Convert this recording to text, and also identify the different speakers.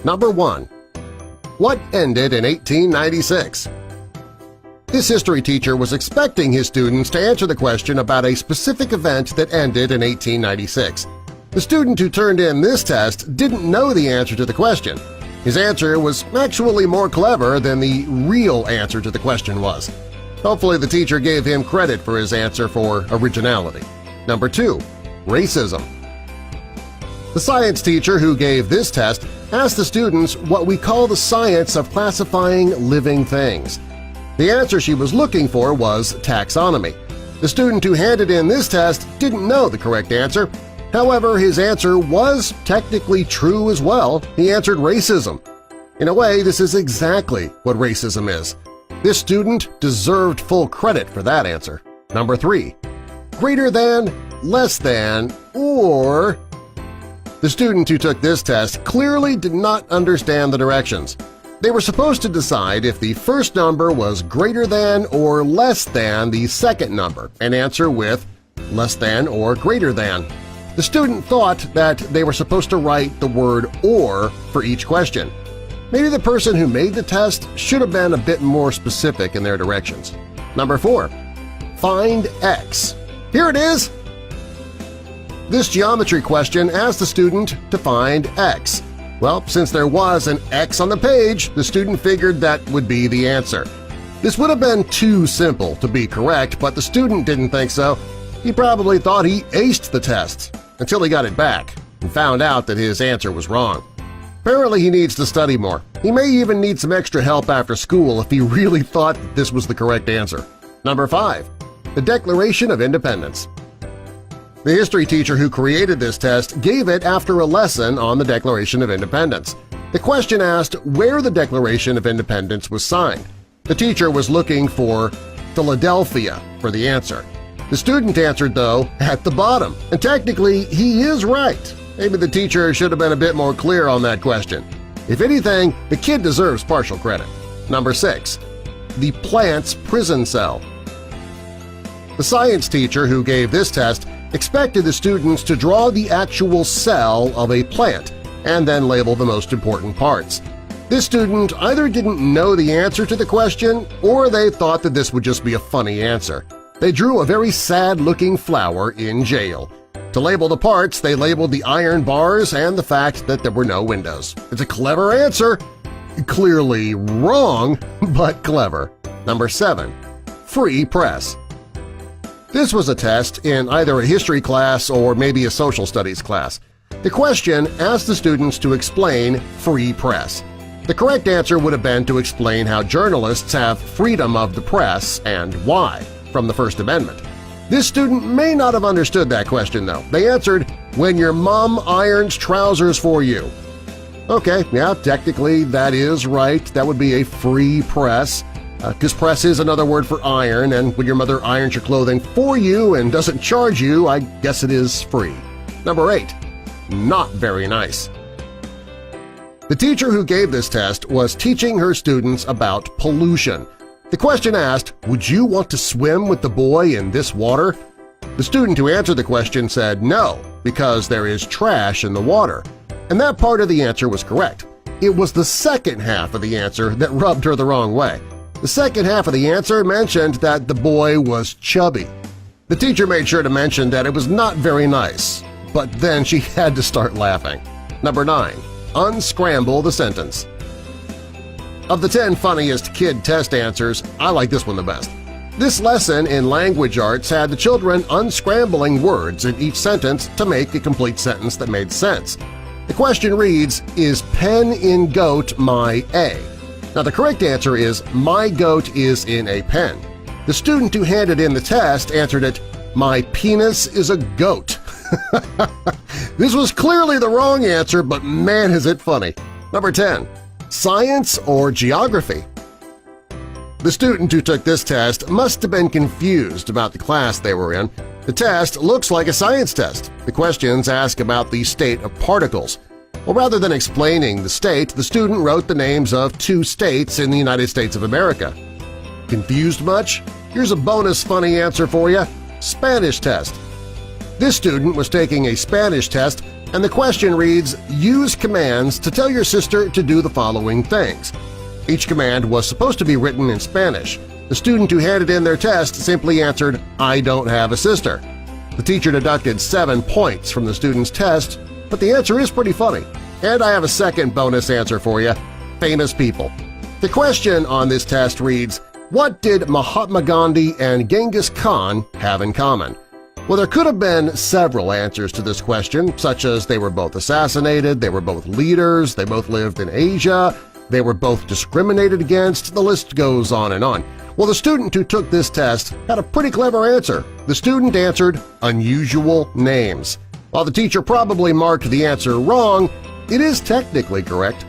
Speaker 1: Number 1. What ended in 1896? This history teacher was expecting his students to answer the question about a specific event that ended in 1896. The student who turned in this test didn't know the answer to the question. His answer was actually more clever than the real answer to the question was. Hopefully the teacher gave him credit for his answer for originality. Number 2. Racism. The science teacher who gave this test asked the students what we call the science of classifying living things. The answer she was looking for was taxonomy. The student who handed in this test didn't know the correct answer. However, his answer was technically true as well. He answered racism. In a way, this is exactly what racism is. This student deserved full credit for that answer. Number 3. Greater than, less than, or… The student who took this test clearly did not understand the directions. They were supposed to decide if the first number was greater than or less than the second number and answer with less than or greater than. The student thought that they were supposed to write the word "or" for each question. Maybe the person who made the test should have been a bit more specific in their directions. Number 4. Find X. Here it is! This geometry question asked the student to find X. Well, since there was an X on the page, the student figured that would be the answer. This would have been too simple to be correct, but the student didn't think so. He probably thought he aced the test until he got it back and found out that his answer was wrong. Apparently he needs to study more. He may even need some extra help after school if he really thought that this was the correct answer. Number 5. The Declaration of Independence. The history teacher who created this test gave it after a lesson on the Declaration of Independence. The question asked where the Declaration of Independence was signed. The teacher was looking for Philadelphia for the answer. The student answered, though, at the bottom, and technically he is right. Maybe the teacher should have been a bit more clear on that question. If anything, the kid deserves partial credit. Number 6. The plant's prison cell. The science teacher who gave this test expected the students to draw the actual cell of a plant and then label the most important parts. This student either didn't know the answer to the question or they thought that this would just be a funny answer. They drew a very sad-looking flower in jail. To label the parts, they labeled the iron bars and the fact that there were no windows. It's a clever answer. Clearly wrong, but clever. Number 7. Free press. This was a test in either a history class or maybe a social studies class. The question asked the students to explain free press. The correct answer would have been to explain how journalists have freedom of the press and why from the First Amendment. This student may not have understood that question, though. They answered, "When your mom irons trousers for you." Okay, yeah, technically that is right. That would be a free press. Because press is another word for iron, and when your mother irons your clothing for you and doesn't charge you, I guess it is free. Number 8. Not very nice. The teacher who gave this test was teaching her students about pollution. The question asked, "Would you want to swim with the boy in this water?" The student who answered the question said no, because there is trash in the water. And that part of the answer was correct. It was the second half of the answer that rubbed her the wrong way. The second half of the answer mentioned that the boy was chubby. The teacher made sure to mention that it was not very nice, but then she had to start laughing. Number 9. Unscramble the sentence. Of the 10 funniest kid test answers, I like this one the best. This lesson in language arts had the children unscrambling words in each sentence to make a complete sentence that made sense. The question reads, "Is pen in goat my A?" Now the correct answer is, "My goat is in a pen." The student who handed in the test answered it, "My penis is a goat." This was clearly the wrong answer, but man is it funny. Number 10. Science or geography? The student who took this test must have been confused about the class they were in. The test looks like a science test. The questions ask about the state of particles. Well, rather than explaining the state, the student wrote the names of 2 states in the United States of America. Confused much? Here's a bonus funny answer for you. Spanish test. This student was taking a Spanish test, and the question reads, "Use commands to tell your sister to do the following things." Each command was supposed to be written in Spanish. The student who handed in their test simply answered, "I don't have a sister." The teacher deducted 7 points from the student's test, but the answer is pretty funny. And I have a second bonus answer for you: famous people. The question on this test reads, what did Mahatma Gandhi and Genghis Khan have in common? Well, there could have been several answers to this question, such as they were both assassinated, they were both leaders, they both lived in Asia, they were both discriminated against, the list goes on and on. Well, the student who took this test had a pretty clever answer. The student answered unusual names. While the teacher probably marked the answer wrong, it is technically correct.